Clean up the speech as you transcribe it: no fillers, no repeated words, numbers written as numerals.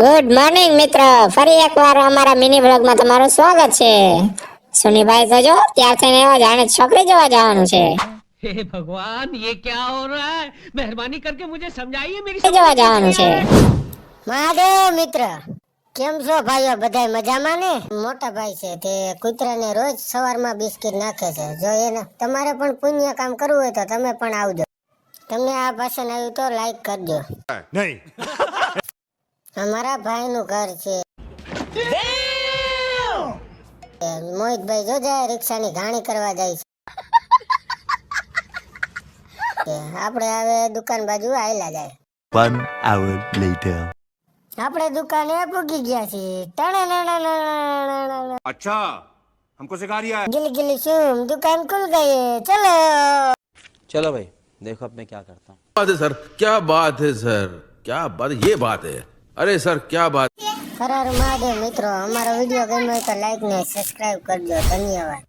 Good morning મિત્ર, ફરી એકવાર અમારા મિની બ્લોગમાં તમારું સ્વાગત છે। સુનીભાઈ તો જો ત્યાર થઈને એવા જાણે છોકરી જોવા જવાનું છે। हे भगवान, ये क्या हो रहा है? मेहरबानी करके मुझे समझाइए, मेरी જોવા समझ में જવાનું नहीं છે। आ रहा है। મહાદેવ મિત્ર, કેમ છો ભાઈઓ? બધાય મજામાં ને? મોટા ભાઈ છે તે કૂતરાને રોજ સવારમાં બિસ્કિટ નાખે છે। જો એને તમારે પણ પુણ્ય કામ કરવું હોય તો તમે પણ આવજો। તમને આ ભાષણ આવ્યું તો લાઈક કરજો। નહીં અમારા ભાઈનું ઘર છે। મોહિતભાઈ જો જાય રિક્ષાની ઘાણી કરવા જાય છે। આપણે હવે દુકાન બાજુ આયલા જાય। 1 hour later આપણે દુકાને પૂગી ગયા છીએ। अच्छा हमको सिखा रिया है गिली गिली शुम, दुकान खुल गई है, चलो। चलो भाई देखो अब मैं क्या करता हूँ। बात है सर, क्या बात है सर, क्या बात, ये बात है। अरे सर क्या बात। હર હર મહાદેવ મિત્રો, અમારો વિડીયો ગમ્યો હોય તો લાઈક ને સબસ્ક્રાઇબ કરજો। ધન્યવાદ।